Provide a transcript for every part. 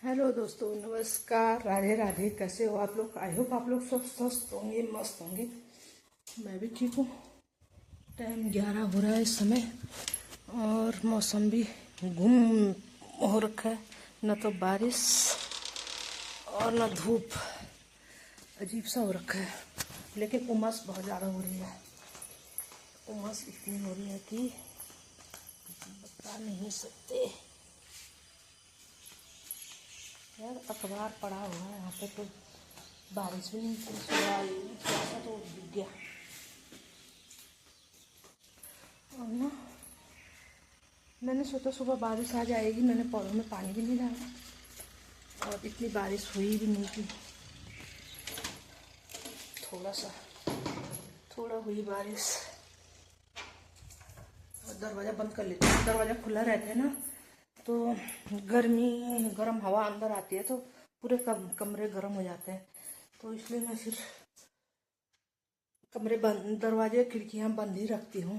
Hello दोस्तों, नमस्कार, राधे राधे। कैसे हो आप लोग? आई होप आप लोग सब स्वस्थ होंगे, मस्त होंगे। मैं भी ठीक हूँ। टाइम 11 हो रहा है इस समय और मौसम भी गुम हो रखा है, न तो बारिश और न धूप। अजीब सा हो रखा है, लेकिन उमस बहुत ज़्यादा हो रही है। उमस इतनी हो रही है कि बता नहीं सकते यार। अखबार पड़ा हुआ है यहाँ पे, तो बारिश भी नहीं थी, थोड़ा सा तो गिर गया। और ना, मैंने सोचा सुबह बारिश आ जाएगी, मैंने पौधों में पानी भी नहीं डाला और इतनी बारिश हुई भी नहीं थी। थोड़ा हुई बारिश। और दरवाज़ा बंद कर लेती हूँ, दरवाज़ा खुला रहता है ना तो गर्म हवा अंदर आती है, तो पूरे कमरे गर्म हो जाते हैं। तो इसलिए मैं फिर दरवाजे खिड़कियाँ बंद ही रखती हूँ।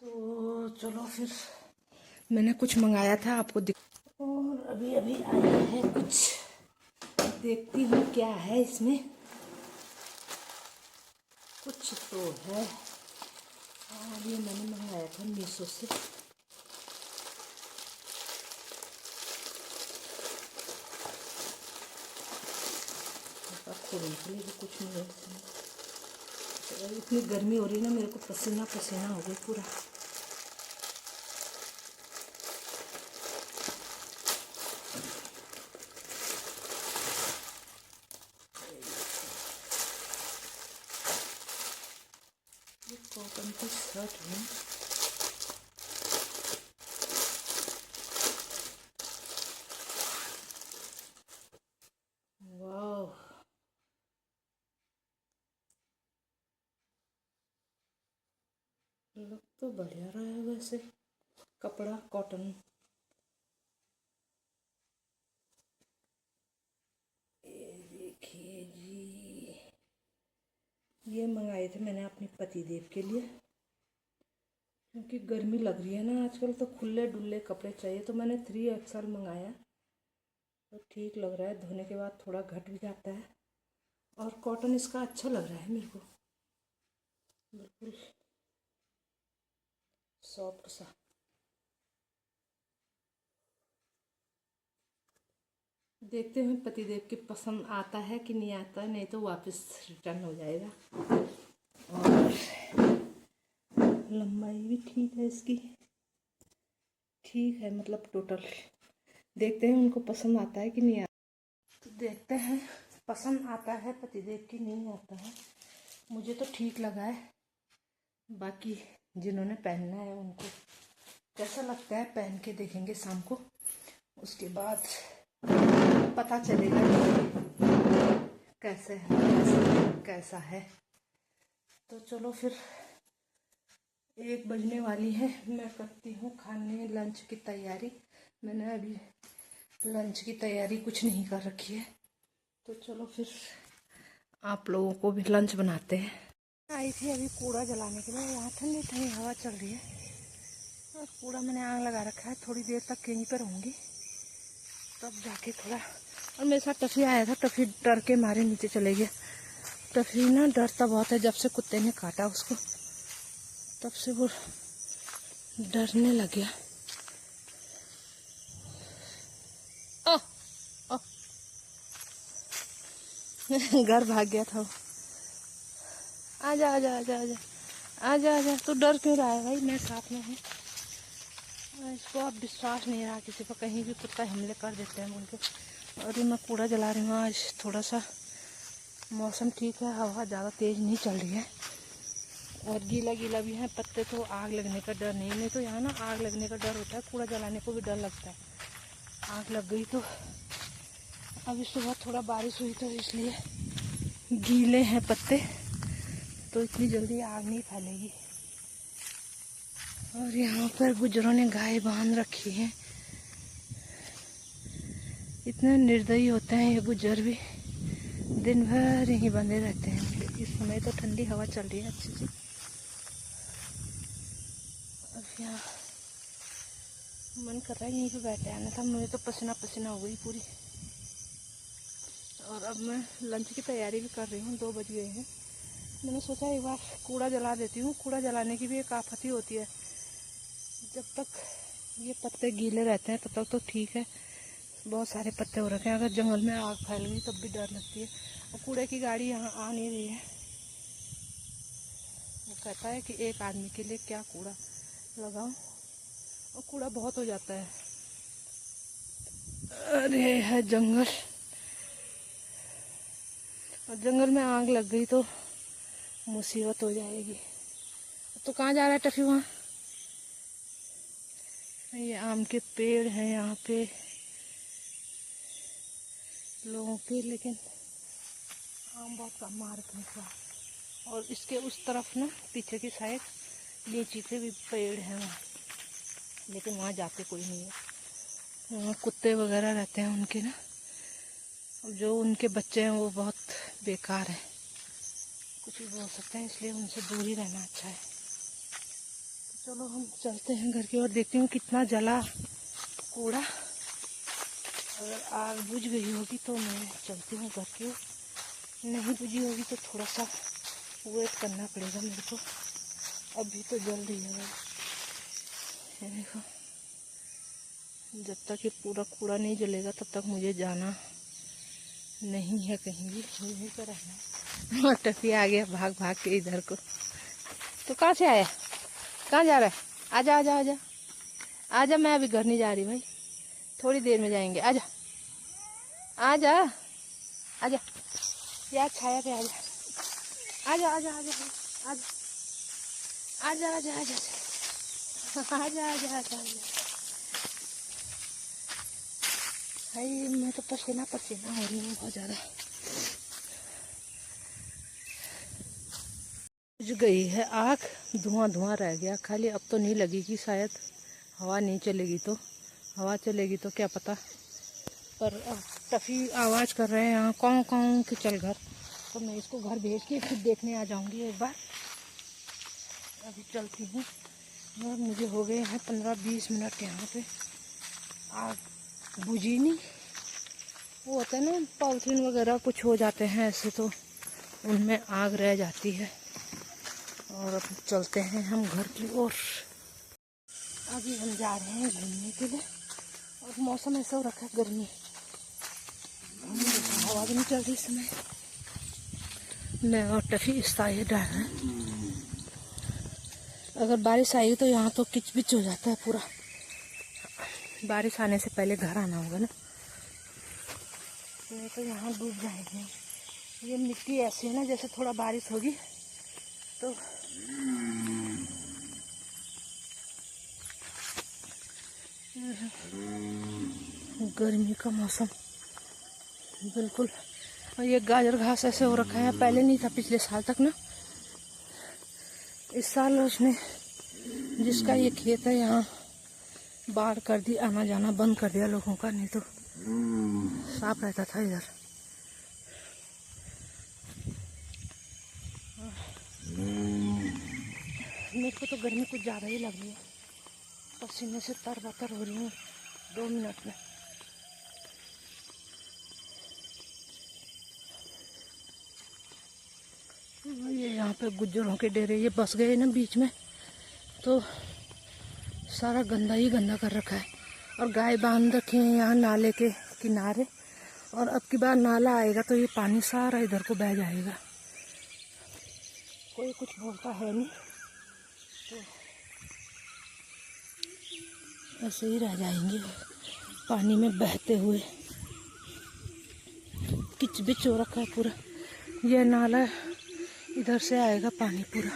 तो चलो फिर, मैंने कुछ मंगाया था आपको और अभी आया है कुछ, देखती हूँ क्या है इसमें। कुछ तो है। और ये मैंने मंगाया था मीशो से। खोलने के लिए भी कुछ नहीं है इसमें। इतनी गर्मी हो रही है ना, मेरे को पसीना पसीना हो गया पूरा। ये कॉटन की शर्ट है। वाह, लुक तो बढ़िया रहा है वैसे। कपड़ा कॉटन। ये देखिए जी, ये मंगाए थे मैंने अपने पतिदेव के लिए, क्योंकि गर्मी लग रही है ना आजकल, तो खुले डुल्ले कपड़े चाहिए। तो मैंने 3XL मंगाया, तो ठीक लग रहा है। धोने के बाद थोड़ा घट भी जाता है और कॉटन इसका अच्छा लग रहा है मेरे को, बिल्कुल सॉफ्ट सा। देखते हैं पतिदेव की पसंद आता है कि नहीं आता है, नहीं तो वापस रिटर्न हो जाएगा। और लंबाई भी ठीक है इसकी, ठीक है, मतलब टोटल। देखते हैं उनको पसंद आता है कि नहीं आता। तो देखते हैं पसंद आता है पतिदेव की नहीं आता है। मुझे तो ठीक लगा है, बाकी जिन्होंने पहनना है उनको कैसा लगता है पहन के देखेंगे शाम को, उसके बाद पता चलेगा कैसे है, कैसा है। तो चलो फिर, 1 बजने वाली है, मैं करती हूँ खाने लंच की तैयारी। मैंने अभी लंच की तैयारी कुछ नहीं कर रखी है, तो चलो फिर आप लोगों को भी लंच बनाते हैं। आई थी अभी कूड़ा जलाने के लिए, यहाँ ठंडी ठंडी हवा चल रही है और कूड़ा मैंने आग लगा रखा है। थोड़ी देर तक यहीं पर रहूँगी, तब जाके थोड़ा। और मेरे साथ टफी आया था, टफी डर के मारे नीचे चले गया। टफी ना डरता बहुत है, जब से कुत्ते ने काटा उसको तब से वो डरने लग गया। ओ, ओ, घर भाग गया था वो। आजा आजा आजा आजा आजा आजा, तू डर क्यों रहा है भाई? मैं साथ में हूँ। इसको अब विश्वास नहीं रहा किसी पर, कहीं भी कुत्ता हमले कर देते हैं उनके। और ये मैं कूड़ा जला रही हूँ। आज थोड़ा सा मौसम ठीक है, हवा ज़्यादा तेज़ नहीं चल रही है और गीला गीला भी है पत्ते, तो आग लगने का डर नहीं तो यहाँ ना आग लगने का डर होता है, कूड़ा जलाने को भी डर लगता है। आग लग गई तो अभी सुबह थोड़ा बारिश हुई, तो इसलिए गीले हैं पत्ते, तो इतनी जल्दी आग नहीं फैलेगी। और यहाँ पर गुजरों ने गाय बांध रखी है। इतने निर्दयी होते हैं ये गुजर भी, दिन भर यहीं बंधे रहते हैं। इस समय तो ठंडी हवा चल रही है अच्छी सी। अब यहाँ मन कर रहा है यहीं पे बैठे आना था, मुझे तो पसीना पसीना हो गई पूरी। और अब मैं लंच की तैयारी भी कर रही हूँ, 2 बज गए हैं। मैंने सोचा एक बार कूड़ा जला देती हूँ। कूड़ा जलाने की भी एक आफत ही होती है, जब तक ये पत्ते गीले रहते हैं तब तक तो ठीक है। बहुत सारे पत्ते हो रखे हैं, अगर जंगल में आग फैल गई तब भी डर लगती है। और कूड़े की गाड़ी यहाँ आ नहीं रही है। वो कहता है कि एक आदमी के लिए क्या कूड़ा लगाऊं, और कूड़ा बहुत हो जाता है। अरे है जंगल, और जंगल में आग लग गई तो मुसीबत हो जाएगी। तो कहाँ जा रहा है टफी? वहाँ ये आम के पेड़ हैं यहाँ पे लोगों के, लेकिन आम बहुत कम मार रखे हैं। और इसके उस तरफ ना पीछे की साइड लीची के भी पेड़ हैं वहाँ, लेकिन वहाँ जाते कोई नहीं है। वहाँ कुत्ते वगैरह रहते हैं उनके ना, जो उनके बच्चे हैं वो बहुत बेकार है, कुछ भी बोल सकते हैं, इसलिए उनसे दूर ही रहना अच्छा है। तो चलो हम चलते हैं घर की ओर, देखती हूँ कितना जला कूड़ा। अगर आग बुझ गई होगी तो मैं चलती हूँ घर की ओर, नहीं बुझी होगी तो थोड़ा सा वेट करना पड़ेगा मेरे को। अभी तो जल रही है। ये देखो, जब तक ये पूरा कूड़ा नहीं जलेगा तब तक मुझे जाना नहीं है कहीं भी, यहीं पर रहना है। और टफी आ गया भाग भाग के इधर को। तो कहाँ से आया, कहाँ जा रहा है? आजा आजा आजा आजा, मैं अभी घर नहीं जा रही भाई, थोड़ी देर में जाएंगे। आजा आजा आजा, यार छाया पे आजा आजा आजा आजा आजा आजा आजा आजा आजा आजा। भाई मैं तो पसीना पसीना हो रही हूँ बहुत ज़्यादा। बुझ गई है आग, धुआं धुआं रह गया खाली। अब तो नहीं लगेगी शायद, हवा नहीं चलेगी तो, हवा चलेगी तो क्या पता। पर अब टफी आवाज़ कर रहे हैं यहाँ कौन कौन कि चल घर, तो मैं इसको घर भेज के फिर देखने आ जाऊंगी एक बार। अभी चलती हूँ, और मुझे हो गए हैं 15-20 मिनट यहाँ पे, आग बुझी नहीं। वो होता है ना पॉलिथीन वगैरह कुछ हो जाते हैं ऐसे, तो उनमें आग रह जाती है। और अब चलते हैं हम घर की ओर। अभी हम जा रहे हैं घूमने के लिए, और मौसम ऐसा हो रखा है गर्मी, हवा भी नहीं चल रही इस समय। मैं और टफी इस साइड डाल रहे हैं। अगर बारिश आएगी तो यहाँ तो किचबिच हो जाता है पूरा। बारिश आने से पहले घर आना होगा ना, नहीं तो यहाँ डूब जाएंगे। ये मिट्टी ऐसी है ना, जैसे थोड़ा बारिश होगी तो गर्मी का मौसम बिल्कुल। और ये गाजर घास ऐसे हो रखा है, पहले नहीं था पिछले साल तक ना। इस साल उसने, जिसका ये खेत है यहाँ, बाढ़ कर दी, आना जाना बंद कर दिया लोगों का, नहीं तो साफ रहता था इधर। मेरे को तो गर्मी कुछ ज़्यादा ही लग रही है, पसीने से तरबतर हो रही हूँ 2 मिनट में। ये यहाँ पे गुज्जरों के डेरे ये बस गए ना बीच में, तो सारा गंदा ही गंदा कर रखा है। और गाय बांध रखे हैं यहाँ नाले के किनारे, और अब की बार नाला आएगा तो ये पानी सारा इधर को बह जाएगा। कोई कुछ बोलता है नहीं, तो ऐसे ही रह जाएंगे पानी में बहते हुए। किचबिच हो रखा है पूरा, यह नाला इधर से आएगा पानी पूरा।